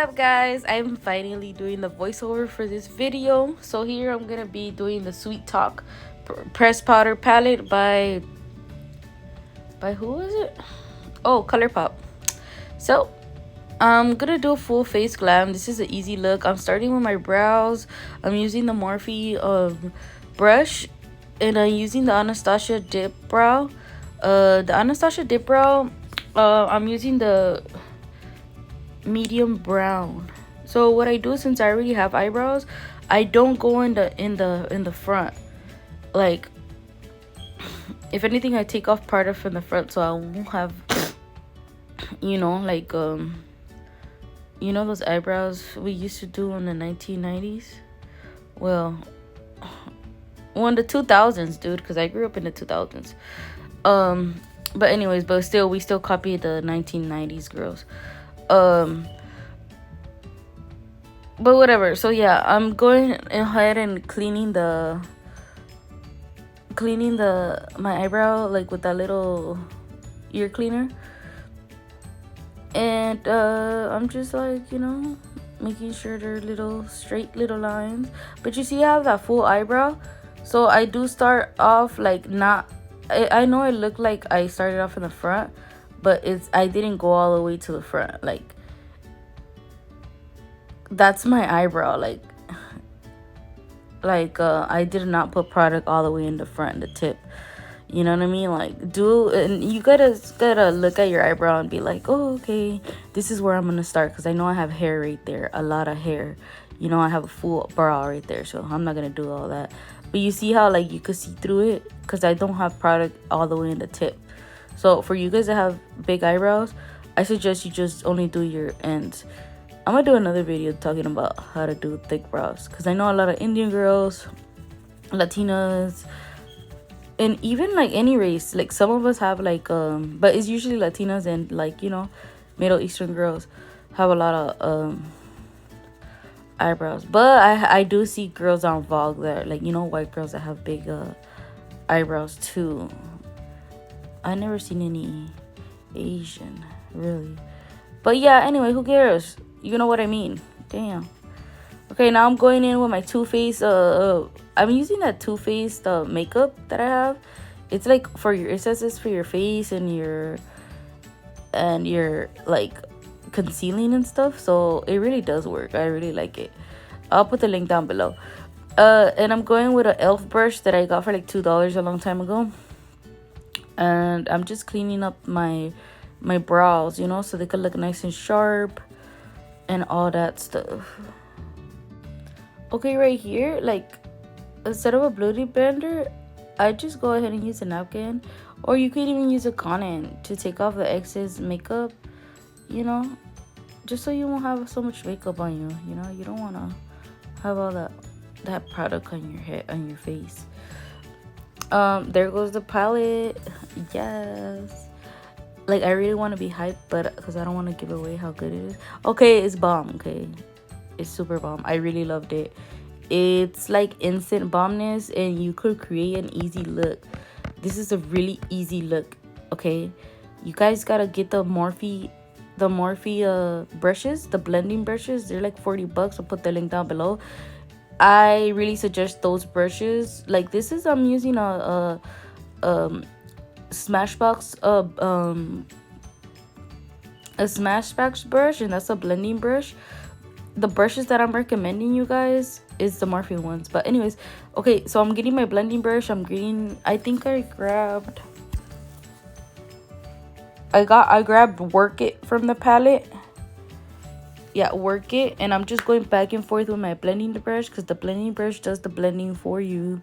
up, guys? I'm finally doing the voiceover for this video. So here I'm gonna be doing the Sweet Talk press powder palette by who is it? Oh, ColourPop. So I'm gonna do a full face glam. This is an easy look. I'm starting with my brows. I'm using the Morphe brush, and I'm using the Anastasia dip brow. I'm using the medium brown. So what I do, since I already have eyebrows, I don't go in the front. Like, if anything, I take off part of from the front, so I won't have, like those eyebrows we used to do in the 1990s. Well, in the 2000s, dude, because I grew up in the 2000s. But anyways, we still copy the 1990s girls. But whatever. So yeah, I'm going ahead and cleaning my eyebrow, like, with that little ear cleaner. And I'm just, like, making sure they're little straight little lines. But you see I have that full eyebrow, so I do start off like not, I know it looked like I started off in the front, but I didn't go all the way to the front. Like, that's my eyebrow. I did not put product all the way in the front, the tip. You know what I mean? Like, and you gotta look at your eyebrow and be like, oh, okay, this is where I'm gonna start, because I know I have hair right there, a lot of hair. I have a full brow right there, so I'm not gonna do all that. But you see how, like, you could see through it, because I don't have product all the way in the tip. So for you guys that have big eyebrows, I suggest you just only do your ends. I'm gonna do another video talking about how to do thick brows, because I know a lot of Indian girls, Latinas, and even like any race. Like, some of us have but it's usually Latinas and, like, Middle Eastern girls have a lot of eyebrows. But I do see girls on Vogue that, like, white girls that have big eyebrows too. I never seen any Asian, really. But yeah, anyway, who cares? You know what I mean. Damn. Okay, now I'm going in with my Too Faced. I'm using that Too Faced makeup that I have. It's like it says it's for your face and your like concealing and stuff. So it really does work. I really like it. I'll put the link down below. And I'm going with an elf brush that I got for like $2 a long time ago. And I'm just cleaning up my brows, so they could look nice and sharp and all that stuff. Okay, right here, like, instead of a beauty blender, I just go ahead and use a napkin, or you could even use a cotton to take off the excess makeup, just so you won't have so much makeup on you. You don't want to have all that product on your head, on your face. There goes the palette. Yes. Like, I really want to be hyped, but because I don't want to give away how good it is. Okay, it's bomb. Okay, it's super bomb. I really loved it. It's like instant bombness, and you could create an easy look. This is a really easy look. Okay, you guys gotta get the Morphe brushes, the blending brushes. They're like $40. I'll put the link down below. I really suggest those brushes. Like, I'm using a Smashbox brush, and that's a blending brush. The brushes that I'm recommending you guys is the Morphe ones. But anyways, okay, so I'm getting my blending brush. I think I grabbed Work It from the palette. Yeah, Work It. And I'm just going back and forth with my blending brush, because the blending brush does the blending for you.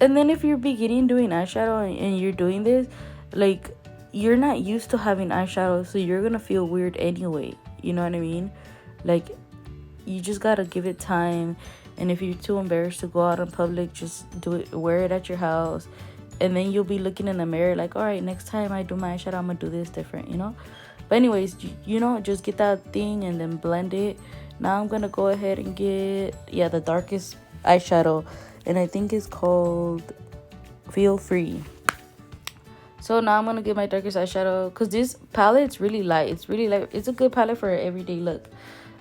And then if you're beginning doing eyeshadow and you're doing this, like, you're not used to having eyeshadow, so you're gonna feel weird anyway. You know what I mean? Like, you just gotta give it time. And if you're too embarrassed to go out in public, just wear it at your house, and then you'll be looking in the mirror like, all right, next time I do my eyeshadow, I'm gonna do this different. But anyways, just get that thing and then blend it. Now I'm gonna go ahead and get the darkest eyeshadow, and I think it's called Feel Free. So now I'm gonna get my darkest eyeshadow because this palette's really light. It's really light. It's a good palette for an everyday look.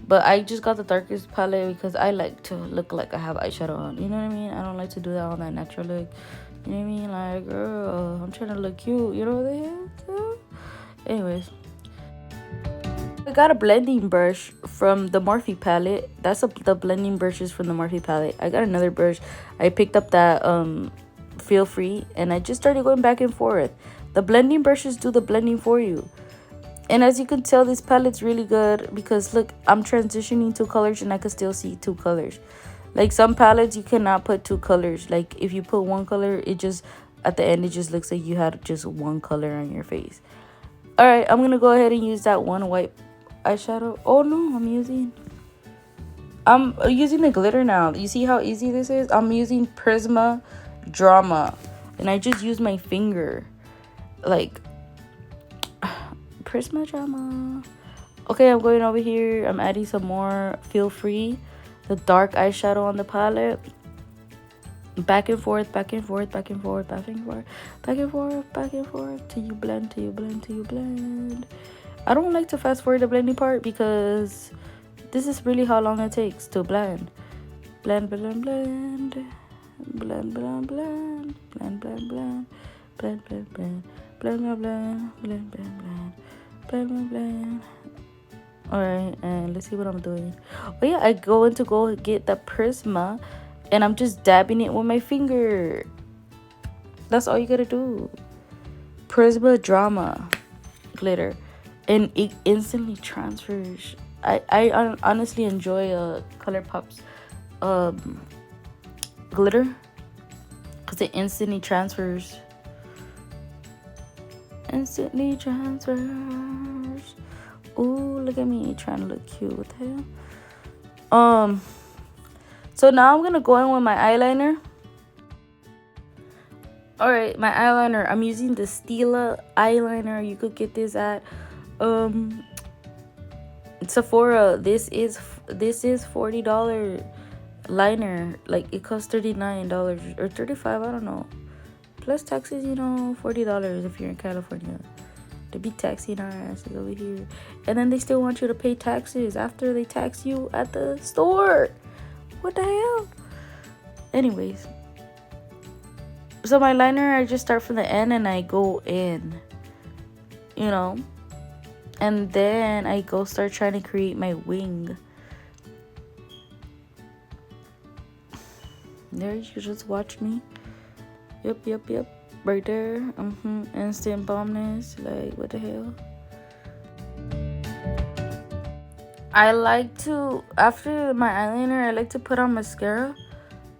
But I just got the darkest palette because I like to look like I have eyeshadow on. You know what I mean? I don't like to do that on that natural look. You know what I mean? Like, girl, I'm trying to look cute. You know what I mean? Anyways. I got a blending brush from the Morphe palette. That's the blending brushes from the Morphe palette. I got another brush. I picked up that Feel Free, and I just started going back and forth. The blending brushes do the blending for you. And as you can tell, this palette's really good because look, I'm transitioning two colors and I can still see two colors. Like some palettes, you cannot put two colors. Like if you put one color, it just, at the end, it just looks like you had just one color on your face. All right, I'm going to go ahead and use that one white eyeshadow. Oh no, I'm using the glitter now. You see how easy this is? I'm using Prisma Drama. And I just use my finger. Like... Prisma Drama. Okay, I'm going over here. I'm adding some more Feel Free, the dark eyeshadow on the palette. Back and forth, back and forth, back and forth, back and forth, back and forth, back and forth, till you blend, till you blend, till you blend. I don't like to fast forward the blending part because this is really how long it takes to blend. Blend, blend, blend, blend, blend, blend, blend, blend, blend, blend, blend, blend, blend, blend, blend, blend, blend, blend. Blend, blend. All right, and let's see what I'm doing. Oh yeah, I go get the Prisma, and I'm just dabbing it with my finger. That's all you gotta do. Prisma Drama glitter, and it instantly transfers. I honestly enjoy ColourPop's glitter because it instantly transfers. Instantly transfers. Ooh, look at me trying to look cute. What the hell? So now I'm gonna go in with my eyeliner. All right, my eyeliner. I'm using the Stila eyeliner. You could get this at Sephora. This is $40 liner. Like it costs $39 or $35. I don't know. Plus taxes, you know, $40 if you're in California. They be taxing our asses over here. And then they still want you to pay taxes after they tax you at the store. What the hell? Anyways. So my liner, I just start from the end and I go in. You know? And then I go start trying to create my wing. There, you just watch me. Yep. Right there. Instant bombness. Like, what the hell? I like to, after my eyeliner, I like to put on mascara.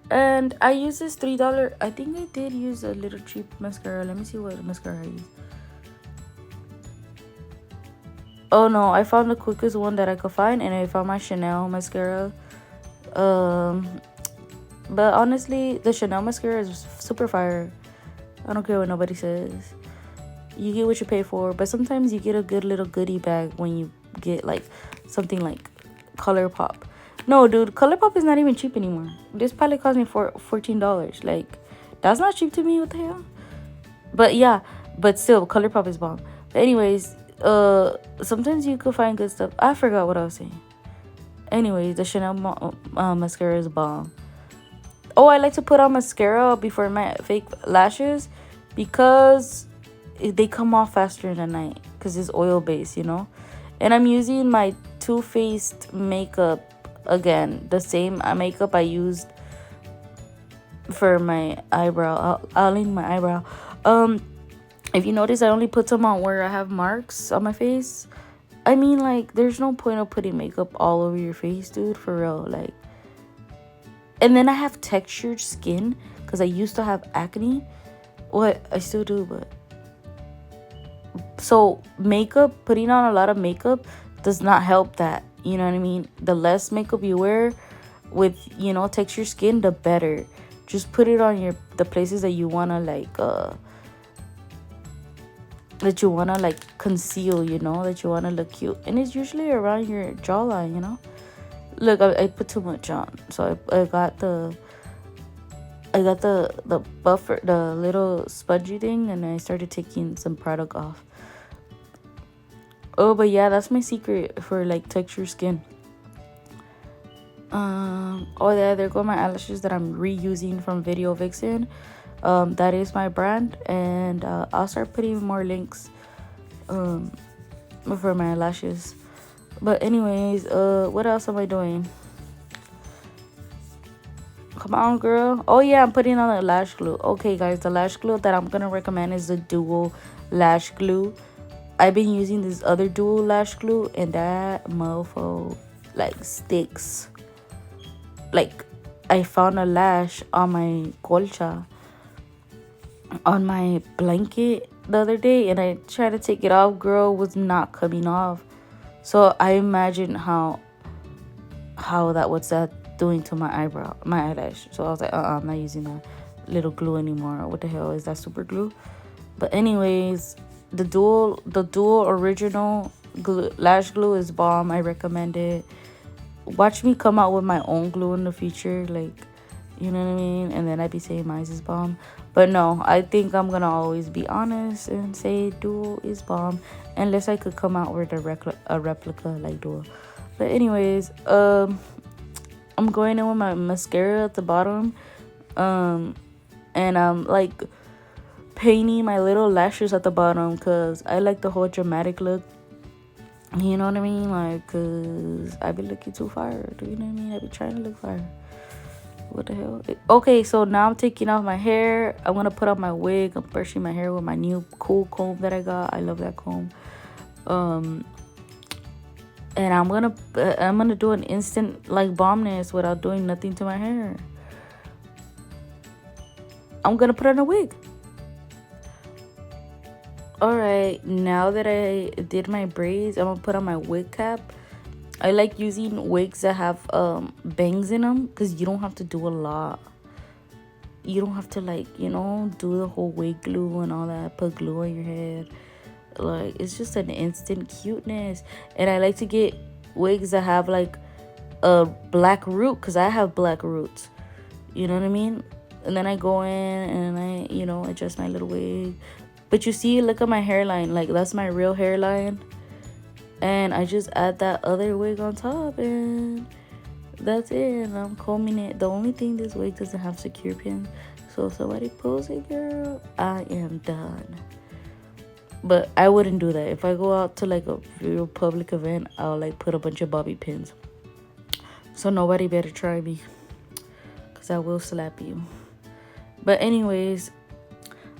And I use this $3. I think I did use a little cheap mascara. Let me see what mascara I use. Oh no, I found the quickest one that I could find. And I found my Chanel mascara. But honestly, the Chanel mascara is super fire. I don't care what nobody says. You get what you pay for. But sometimes you get a good little goodie bag when you get like something like ColourPop. No, dude, ColourPop is not even cheap anymore. This palette cost me $14. Like, that's not cheap to me. What the hell? But yeah, but still, ColourPop is bomb. But anyways, sometimes you could find good stuff. I forgot what I was saying. Anyways, the Chanel mascara is bomb. Oh, I like to put on mascara before my fake lashes because they come off faster in the night because it's oil based, you know. And I'm using my Too Faced makeup again, the same makeup I used for my eyebrow. I'll link my eyebrow. If you notice, I only put some on where I have marks on my face. I mean, like, there's no point of putting makeup all over your face, dude, for real. Like, and then I have textured skin because I used to have acne. What? I still do, but... So, makeup, putting on a lot of makeup does not help that. You know what I mean? The less makeup you wear with, you know, textured skin, the better. Just put it on the places that you want to, like, conceal, you know? That you want to look cute. And it's usually around your jawline, you know? Look, I put too much on. So I got the I got the buffer, the little spongy thing, and I started taking some product off. Oh, but yeah, that's my secret for like texture skin. Oh yeah, there go my eyelashes that I'm reusing from Video Vixen. That is my brand, and I'll start putting more links for my lashes. But anyways, what else am I doing? Come on, girl. Oh yeah, I'm putting on the lash glue. Okay, guys, the lash glue that I'm gonna recommend is the dual lash glue. I've been using this other dual lash glue, and that mofo like sticks. Like, I found a lash on my colcha, on my blanket the other day, and I tried to take it off. Girl, was not coming off. So I imagine how that what's that doing to my eyebrow, my eyelash. So I was like, I'm not using that little glue anymore. What the hell is that, super glue? But anyways, the dual original glue, lash glue is bomb. I recommend it. Watch me come out with my own glue in the future, like, you know what I mean? And then I'd be saying mine is bomb. But no, I think I'm gonna always be honest and say dual is bomb, unless I could come out with a replica like dual. But anyways, I'm going in with my mascara at the bottom, and I'm like painting my little lashes at the bottom, because I like the whole dramatic look. You know what I mean? Like, because I be looking too fire. Do you know what I mean? I be trying to look fire. What the hell? Okay, so now I'm taking off my hair. I'm going to put on my wig. I'm brushing my hair with my new cool comb that I got. I love that comb. And I'm gonna do an instant like bombness without doing nothing to my hair. I'm gonna put on a wig. Alright, now that I did my braids, I'm gonna put on my wig cap. I like using wigs that have bangs in them, because you don't have to do a lot. You don't have to, like, you know, do the whole wig glue and all that, put glue on your head. Like, it's just an instant cuteness. And I like to get wigs that have like a black root, because I have black roots, you know what I mean? And then I go in and I, you know, adjust my little wig. But you see, look at my hairline, like that's my real hairline. And I just add that other wig on top, and that's it. And I'm combing it. The only thing, this wig doesn't have secure pins, so if somebody pulls it, girl, I am done. But I wouldn't do that. If I go out to like a real public event, I'll like put a bunch of bobby pins. So nobody better try me, because I will slap you. But anyways,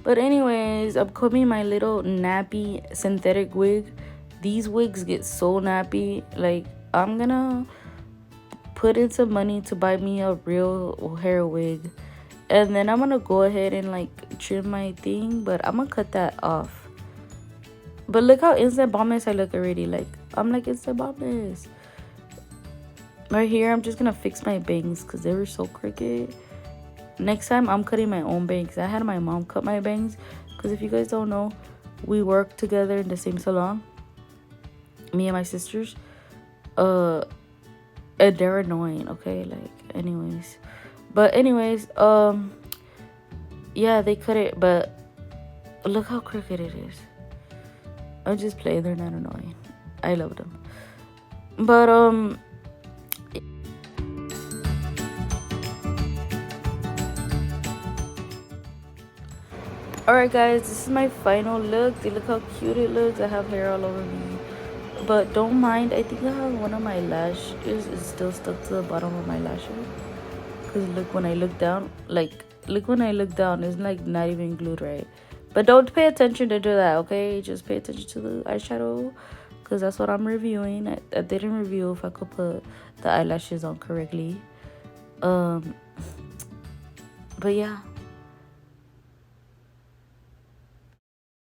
I'm combing my little nappy synthetic wig. These wigs get so nappy. Like, I'm gonna put in some money to buy me a real hair wig. And then I'm gonna go ahead and like trim my thing, but I'm gonna cut that off. But look how instant bombness I look already. Like, I'm like instant bombness. Right here, I'm just gonna fix my bangs because they were so crooked. Next time, I'm cutting my own bangs. I had my mom cut my bangs, because if you guys don't know, we work together in the same salon, me and my sisters. And they're annoying, okay? Like, anyways. But anyways, yeah, they cut it, but look how crooked it is. I'm just playing, they're not annoying. I love them. But alright guys, this is my final look. Look how cute it looks. I have hair all over me, but don't mind. I think I have one of my lashes is still stuck to the bottom of my lashes, because look, when I look down, it's like not even glued right. But don't pay attention to do that, okay? Just pay attention to the eyeshadow, because that's what I'm reviewing. I didn't review if I could put the eyelashes on correctly. But yeah,